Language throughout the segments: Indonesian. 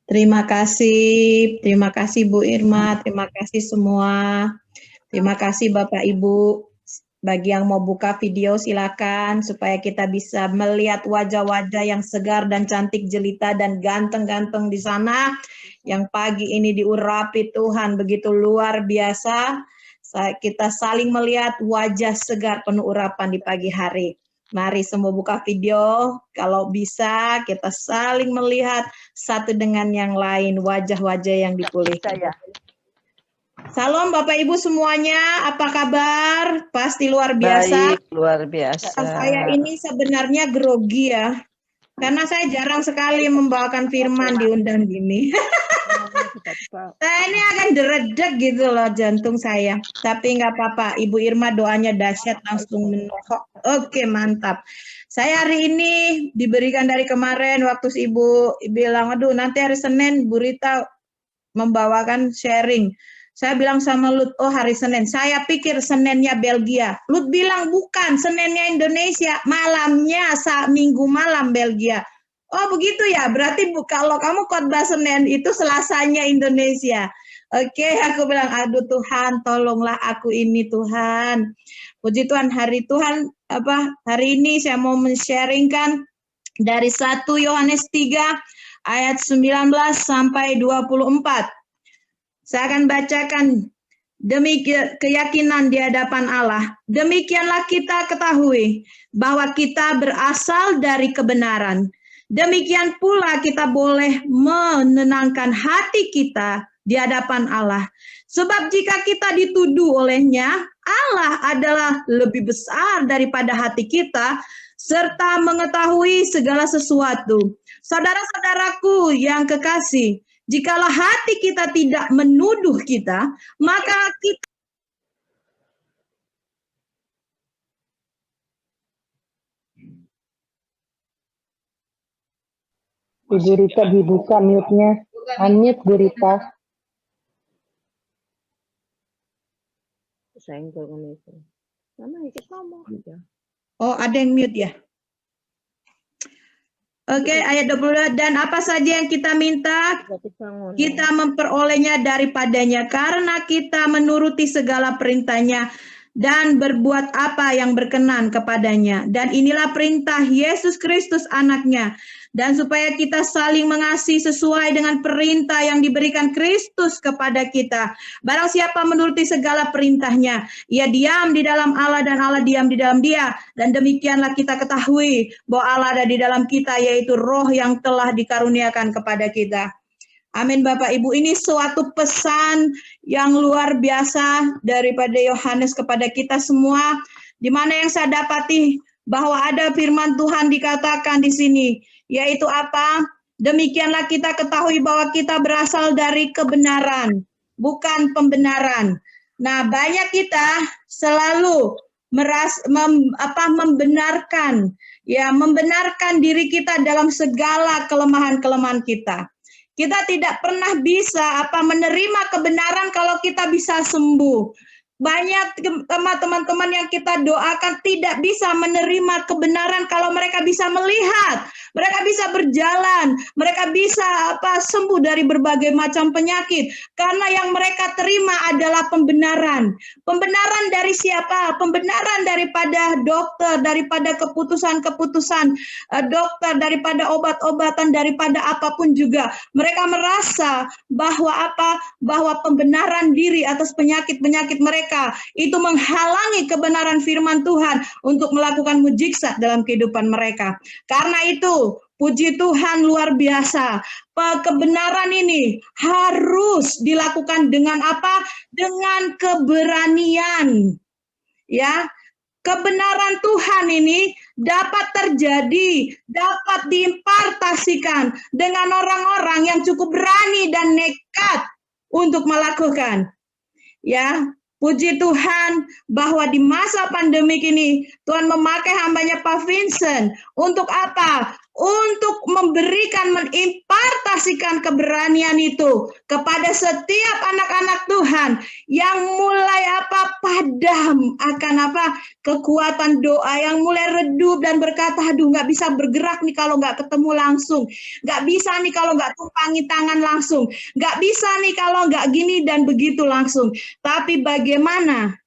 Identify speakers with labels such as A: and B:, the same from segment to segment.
A: Terima kasih Bu Irma, terima kasih semua. Terima kasih Bapak Ibu. Bagi yang mau buka video silakan supaya kita bisa melihat wajah-wajah yang segar dan cantik jelita dan ganteng-ganteng di sana. Yang pagi ini diurapi Tuhan begitu luar biasa. Kita saling melihat wajah segar penuh urapan di pagi hari. Mari semua buka video, kalau bisa kita saling melihat satu dengan yang lain, wajah-wajah yang dipulihkan. Salam Bapak Ibu semuanya, apa kabar? Pasti luar biasa.
B: Baik, luar biasa.
A: Saya ini sebenarnya grogi ya, karena saya jarang sekali membawakan firman diundang gini. Saya ini akan deredek gitu loh jantung saya. Tapi nggak apa-apa, Ibu Irma doanya dahsyat langsung menohok. Oke, mantap. Saya hari ini diberikan dari kemarin waktu Ibu bilang, aduh nanti hari Senin Bu Rita membawakan sharing. Saya bilang sama Lut, oh hari Senin. Saya pikir Seninnya Belgia. Lut bilang bukan, Seninnya Indonesia. Malamnya, Minggu malam Belgia. Oh begitu ya, berarti kalau kamu khotbah Senin itu Selasanya Indonesia. Oke, aku bilang, aduh Tuhan, tolonglah aku ini Tuhan. Puji Tuhan, hari Tuhan, hari ini saya mau men-sharingkan dari 1 Yohanes 3 ayat 19 sampai 24. Saya akan bacakan. Demi keyakinan di hadapan Allah, demikianlah kita ketahui bahwa kita berasal dari kebenaran. Demikian pula kita boleh menenangkan hati kita di hadapan Allah. Sebab jika kita dituduh olehnya, Allah adalah lebih besar daripada hati kita, serta mengetahui segala sesuatu. Saudara-saudaraku yang kekasih, jikalau hati kita tidak menuduh kita, maka kita
C: Ibu Rita dibuka mute-nya. Unmute Bu Rita.
A: Oh, ada yang mute ya? Oke, ayat 22. Dan apa saja yang kita minta, kita memperolehnya daripadanya, karena kita menuruti segala perintahnya dan berbuat apa yang berkenan kepadanya. Dan inilah perintah Yesus Kristus anaknya. Dan supaya kita saling mengasihi sesuai dengan perintah yang diberikan Kristus kepada kita. Barang siapa menuruti segala perintahnya, ia diam di dalam Allah dan Allah diam di dalam dia. Dan demikianlah kita ketahui bahwa Allah ada di dalam kita, yaitu roh yang telah dikaruniakan kepada kita. Amin Bapak Ibu, ini suatu pesan yang luar biasa daripada Yohanes kepada kita semua, di mana yang saya dapati bahwa ada firman Tuhan dikatakan di sini, yaitu apa? Demikianlah kita ketahui bahwa kita berasal dari kebenaran, bukan pembenaran. Nah, banyak kita selalu membenarkan diri kita dalam segala kelemahan-kelemahan kita. Kita tidak pernah bisa menerima kebenaran kalau kita bisa sembuh. Banyak teman-teman yang kita doakan tidak bisa menerima kebenaran kalau mereka bisa melihat, mereka bisa berjalan, mereka bisa sembuh dari berbagai macam penyakit. Karena yang mereka terima adalah pembenaran. Pembenaran dari siapa? Pembenaran daripada dokter, daripada keputusan-keputusan dokter, daripada obat-obatan, daripada apapun juga. Mereka merasa bahwa pembenaran diri atas penyakit-penyakit mereka itu menghalangi kebenaran firman Tuhan untuk melakukan mujizat dalam kehidupan mereka. Karena itu, puji Tuhan luar biasa. Kebenaran ini harus dilakukan dengan apa? Dengan keberanian. Ya. Kebenaran Tuhan ini dapat terjadi, dapat diimpartasikan dengan orang-orang yang cukup berani dan nekat untuk melakukan. Ya, puji Tuhan bahwa di masa pandemik ini Tuhan memakai hambanya Pak Vincent untuk apa? untuk memberikan, mengimpartasikan keberanian itu kepada setiap anak-anak Tuhan yang mulai padam akan kekuatan doa, yang mulai redup dan berkata, aduh nggak bisa bergerak nih kalau nggak ketemu langsung, nggak bisa nih kalau nggak tumpangi tangan langsung, nggak bisa nih kalau nggak gini dan begitu langsung. Tapi bagaimana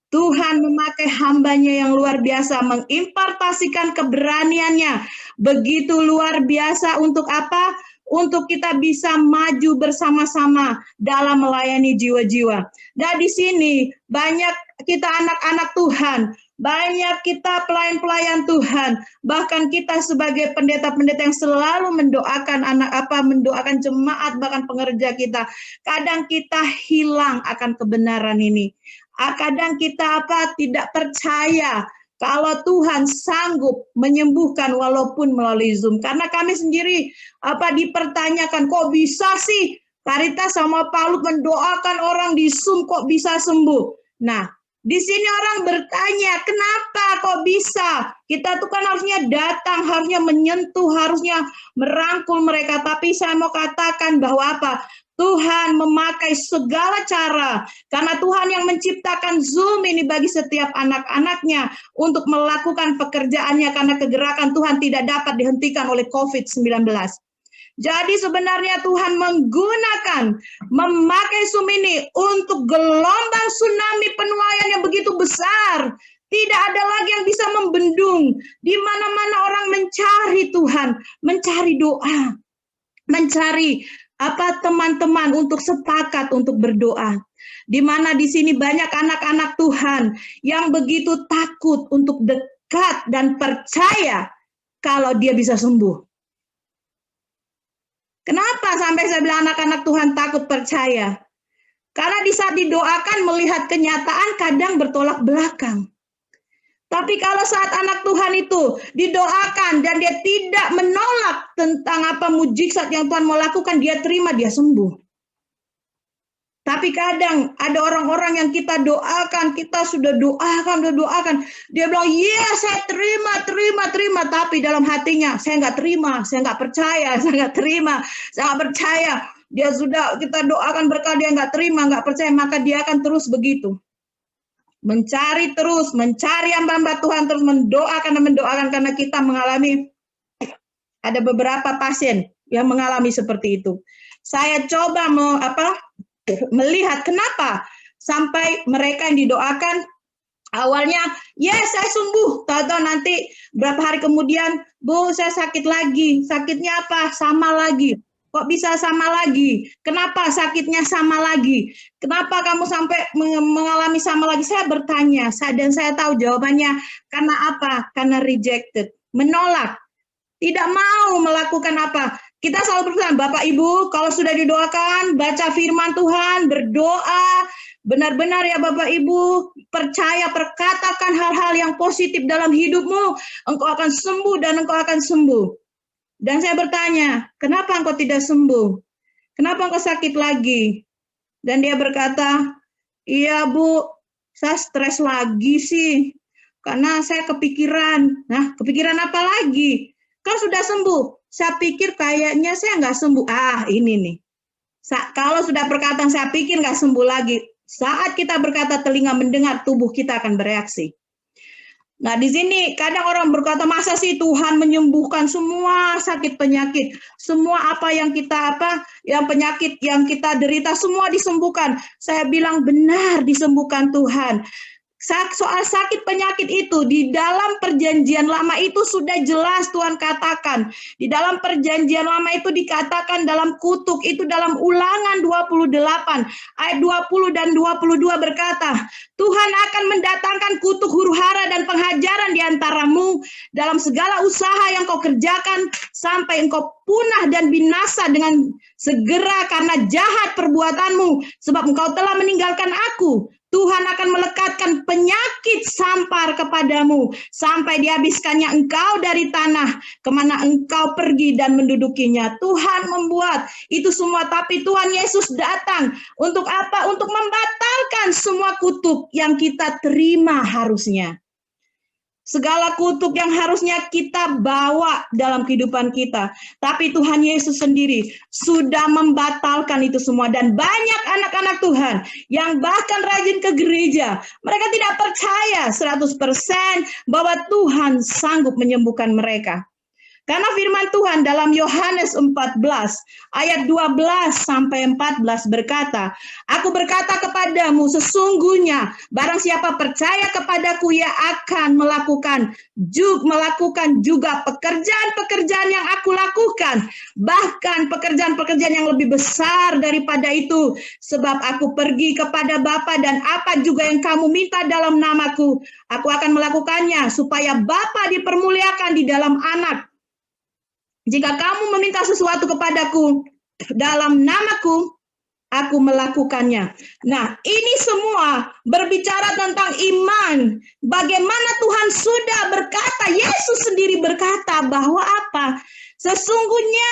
A: Tuhan memakai hambanya yang luar biasa, mengimpartasikan keberaniannya begitu luar biasa untuk apa? Untuk kita bisa maju bersama-sama dalam melayani jiwa-jiwa. Dan di sini banyak kita anak-anak Tuhan, banyak kita pelayan-pelayan Tuhan, bahkan kita sebagai pendeta-pendeta yang selalu mendoakan mendoakan jemaat, bahkan pengerja kita. Kadang kita hilang akan kebenaran ini. Kadang kita tidak percaya kalau Tuhan sanggup menyembuhkan walaupun melalui Zoom. Karena kami sendiri dipertanyakan, kok bisa sih Caritas sama Paulus mendoakan orang di Zoom kok bisa sembuh? Nah, di sini orang bertanya, kenapa kok bisa? Kita tuh kan harusnya datang, harusnya menyentuh, harusnya merangkul mereka. Tapi saya mau katakan bahwa Tuhan memakai segala cara, karena Tuhan yang menciptakan Zoom ini bagi setiap anak-anaknya untuk melakukan pekerjaannya, karena kegerakan Tuhan tidak dapat dihentikan oleh COVID-19. Jadi sebenarnya Tuhan memakai Zoom ini untuk gelombang tsunami penuaian yang begitu besar. Tidak ada lagi yang bisa membendung. Di mana-mana orang mencari Tuhan, mencari doa, mencari teman-teman untuk sepakat untuk berdoa. Di mana di sini banyak anak-anak Tuhan yang begitu takut untuk dekat dan percaya kalau dia bisa sembuh. Kenapa sampai saya bilang anak-anak Tuhan takut percaya? Karena di saat didoakan melihat kenyataan kadang bertolak belakang. Tapi kalau saat anak Tuhan itu didoakan dan dia tidak menolak tentang mujizat yang Tuhan mau lakukan, dia terima, dia sembuh. Tapi kadang ada orang-orang yang kita doakan, kita sudah doakan. Dia bilang, iya saya terima. Tapi dalam hatinya, saya nggak terima, saya nggak percaya, saya nggak terima, saya nggak percaya. Dia sudah kita doakan berkali dia nggak terima, nggak percaya, maka dia akan terus begitu. Mencari hamba-hamba Tuhan, terus mendoakan karena kita mengalami, ada beberapa pasien yang mengalami seperti itu. Saya coba melihat kenapa sampai mereka yang didoakan awalnya, saya sembuh, tahu-tahu nanti berapa hari kemudian, Bu saya sakit lagi, sakitnya sama lagi. Kok bisa sama lagi? Kenapa sakitnya sama lagi? Kenapa kamu sampai mengalami sama lagi? Saya bertanya, dan saya tahu jawabannya. Karena apa? Karena rejected, menolak, tidak mau melakukan Kita selalu berpesan, Bapak Ibu, kalau sudah didoakan, baca firman Tuhan, berdoa, benar-benar ya Bapak Ibu, percaya, perkatakan hal-hal yang positif dalam hidupmu, engkau akan sembuh dan engkau akan sembuh. Dan saya bertanya, kenapa engkau tidak sembuh? Kenapa engkau sakit lagi? Dan dia berkata, iya Bu, saya stres lagi sih, karena saya kepikiran. Nah, kepikiran apa lagi? Kan sudah sembuh. Saya pikir kayaknya saya nggak sembuh. Ini nih. Kalau sudah perkataan saya pikir nggak sembuh lagi, saat kita berkata telinga mendengar, tubuh kita akan bereaksi. Nah, di sini kadang orang berkata, masa sih Tuhan menyembuhkan semua sakit penyakit, semua yang penyakit yang kita derita, semua disembuhkan. Saya bilang benar disembuhkan Tuhan. Soal sakit penyakit itu di dalam perjanjian lama itu sudah jelas Tuhan katakan. Di dalam perjanjian lama itu dikatakan dalam kutuk itu, dalam Ulangan 28 ayat 20 dan 22 berkata, Tuhan akan mendatangkan kutuk, huru-hara dan penghajaran di antaramu dalam segala usaha yang kau kerjakan sampai engkau punah dan binasa dengan segera karena jahat perbuatanmu, sebab engkau telah meninggalkan aku. Tuhan akan melekatkan penyakit sampar kepadamu sampai dihabiskannya engkau dari tanah kemana engkau pergi dan mendudukinya. Tuhan membuat itu semua, tapi Tuhan Yesus datang untuk apa? Untuk membatalkan semua kutuk yang kita terima harusnya. segala kutuk yang harusnya kita bawa dalam kehidupan kita. Tapi Tuhan Yesus sendiri sudah membatalkan itu semua. Dan banyak anak-anak Tuhan yang bahkan rajin ke gereja, mereka tidak percaya 100% bahwa Tuhan sanggup menyembuhkan mereka. Karena firman Tuhan dalam Yohanes 14 ayat 12 sampai 14 berkata, Aku berkata kepadamu sesungguhnya barang siapa percaya kepadaku ia akan melakukan juga pekerjaan-pekerjaan yang aku lakukan, bahkan pekerjaan-pekerjaan yang lebih besar daripada itu, sebab aku pergi kepada Bapa dan apa juga yang kamu minta dalam namaku, aku akan melakukannya supaya Bapa dipermuliakan di dalam Anak. Jika kamu meminta sesuatu kepadaku dalam namaku, aku melakukannya. Nah, ini semua berbicara tentang iman. Bagaimana Tuhan sudah berkata, Yesus sendiri berkata bahwa apa? Sesungguhnya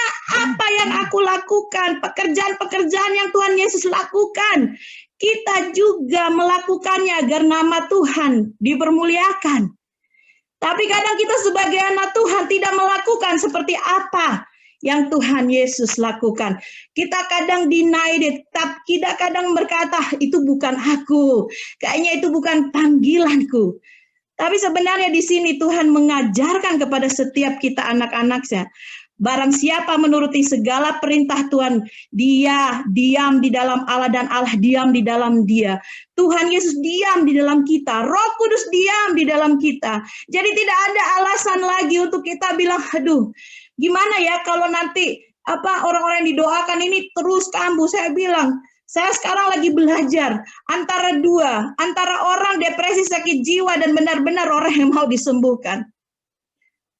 A: apa yang aku lakukan, pekerjaan-pekerjaan yang Tuhan Yesus lakukan, kita juga melakukannya agar nama Tuhan dipermuliakan. Tapi kadang kita sebagai anak Tuhan tidak melakukan seperti apa yang Tuhan Yesus lakukan. Kita kadang deny it, kita kadang berkata, itu bukan aku, kayaknya itu bukan panggilanku. Tapi sebenarnya di sini Tuhan mengajarkan kepada setiap kita anak-anaknya, barang siapa menuruti segala perintah Tuhan, dia diam di dalam Allah dan Allah diam di dalam dia. Tuhan Yesus diam di dalam kita, Roh Kudus diam di dalam kita. Jadi tidak ada alasan lagi untuk kita bilang, aduh, gimana ya kalau nanti orang-orang yang didoakan ini terus kambuh. Saya bilang, saya sekarang lagi belajar antara dua, antara orang depresi sakit jiwa dan benar-benar orang yang mau disembuhkan.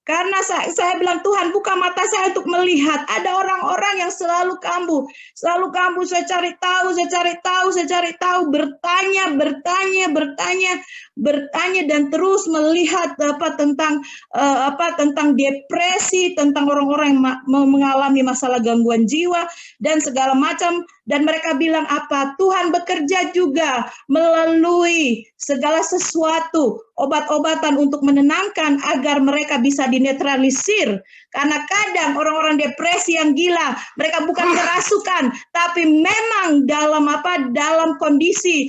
A: Karena saya bilang, Tuhan buka mata saya untuk melihat ada orang-orang yang selalu kambuh, saya cari tahu, bertanya dan terus melihat tentang depresi, tentang orang-orang yang mengalami masalah gangguan jiwa dan segala macam. Dan mereka bilang apa? Tuhan bekerja juga melalui segala sesuatu, obat-obatan untuk menenangkan agar mereka bisa dinetralisir. Karena kadang orang-orang depresi yang gila, mereka bukan kerasukan, tapi memang dalam kondisi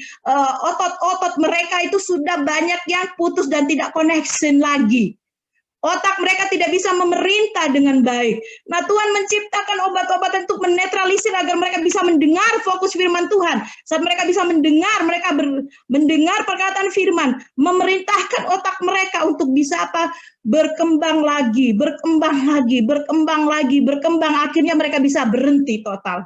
A: otot-otot mereka itu sudah banyak yang putus dan tidak connection lagi. Otak mereka tidak bisa memerintah dengan baik. Nah, Tuhan menciptakan obat-obatan untuk menetralisir agar mereka bisa mendengar fokus firman Tuhan. Saat mereka bisa mendengar, mendengar perkataan firman, memerintahkan otak mereka untuk bisa berkembang lagi. Akhirnya mereka bisa berhenti total.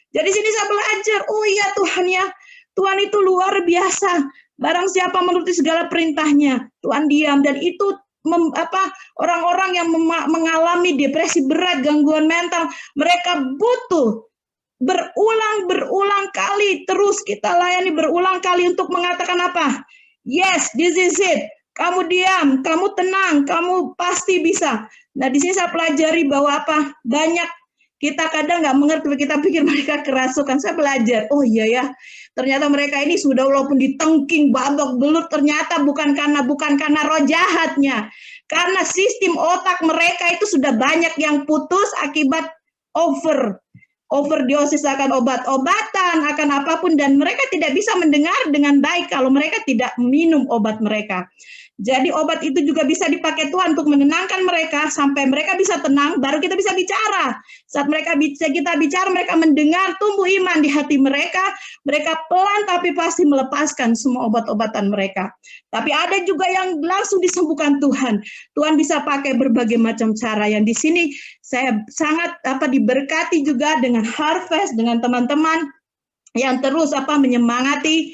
A: Jadi sini saya belajar, oh iya Tuhan ya, Tuhan itu luar biasa. Barang siapa menuruti segala perintahnya, Tuhan diam. Dan itu orang-orang yang mengalami depresi berat, gangguan mental, mereka butuh berulang kali terus kita layani berulang kali untuk mengatakan apa? Yes, this is it. Kamu diam, kamu tenang, kamu pasti bisa. Nah, di sini saya pelajari bahwa banyak kita kadang nggak mengerti, kita pikir mereka kerasukan. Saya belajar, oh iya ya, ternyata mereka ini sudah walaupun ditengking babak belut, ternyata bukan karena roh jahatnya, karena sistem otak mereka itu sudah banyak yang putus akibat overdosis akan obat-obatan, akan apapun, dan mereka tidak bisa mendengar dengan baik kalau mereka tidak minum obat mereka. Jadi obat itu juga bisa dipakai Tuhan untuk menenangkan mereka sampai mereka bisa tenang, baru kita bisa bicara. Saat kita bicara, mereka mendengar, tumbuh iman di hati mereka. Mereka pelan tapi pasti melepaskan semua obat-obatan mereka. Tapi ada juga yang langsung disembuhkan Tuhan. Tuhan bisa pakai berbagai macam cara. Yang di sini saya sangat diberkati juga dengan Harvest, dengan teman-teman yang terus menyemangati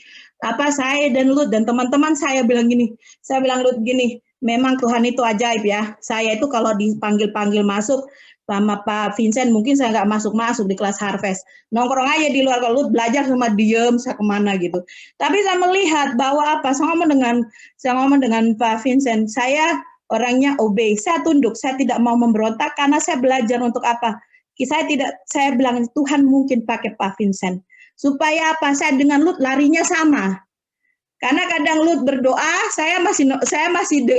A: saya dan Lut dan teman-teman. Saya bilang Lut gini, memang Tuhan itu ajaib ya. Saya itu kalau dipanggil masuk sama Pak Vincent, mungkin saya nggak masuk di kelas Harvest, nongkrong aja di luar. Kalau Lut belajar sama diem, saya kemana gitu. Tapi saya melihat bahwa saya ngomong dengan Pak Vincent, saya orangnya obey, saya tunduk, saya tidak mau memberontak karena saya belajar untuk apa. Saya bilang Tuhan mungkin pakai Pak Vincent supaya saya dengan Lut larinya sama. Karena kadang Lut berdoa, saya masih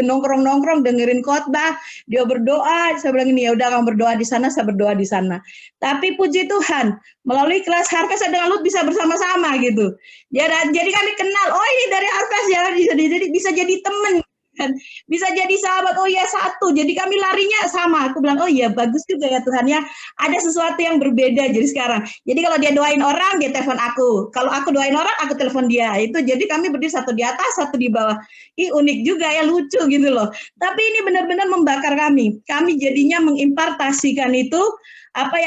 A: nongkrong-nongkrong dengerin khotbah, dia berdoa, saya bilang ini ya udah kamu berdoa di sana, saya berdoa di sana. Tapi puji Tuhan, melalui kelas Harvest saya dengan Lut bisa bersama-sama gitu. Ya, jadi kami kenal, oh ini dari Harvest ya, bisa jadi teman. Bisa jadi sahabat, oh ya satu, jadi kami larinya sama. Aku bilang, oh iya bagus juga ya Tuhan ya, ada sesuatu yang berbeda jadi sekarang. Jadi kalau dia doain orang, dia telepon aku. Kalau aku doain orang, aku telepon dia. Itu jadi kami berdiri satu di atas, satu di bawah. Ih unik juga ya, lucu gitu loh. Tapi ini benar-benar membakar kami. Kami jadinya mengimpartasikan itu, apa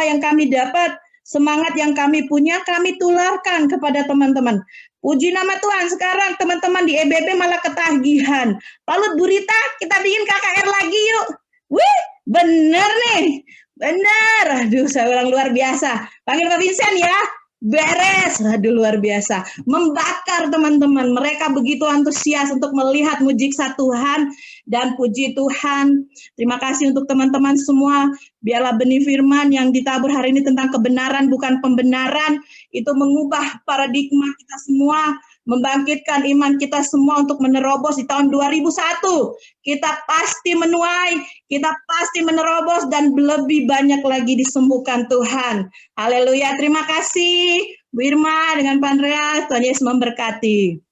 A: yang kami dapat, semangat yang kami punya, kami tularkan kepada teman-teman. Puji nama Tuhan, sekarang teman-teman di EBB malah ketagihan. Lalu Bu Rita, kita bikin KKR lagi yuk. Wih, bener nih. Bener. Aduh, saya bilang luar biasa. Panggil Pak Vincent ya. Beres. Aduh, luar biasa. Membakar teman-teman. Mereka begitu antusias untuk melihat mujizat Tuhan. Dan puji Tuhan. Terima kasih untuk teman-teman semua. Biarlah benih firman yang ditabur hari ini tentang kebenaran, bukan pembenaran. Itu mengubah paradigma kita semua, membangkitkan iman kita semua untuk menerobos di tahun 2001. Kita pasti menuai, kita pasti menerobos, dan lebih banyak lagi disembuhkan Tuhan. Haleluya, terima kasih Bu Irma dengan Pak Andreas, Tuhan Yesus memberkati.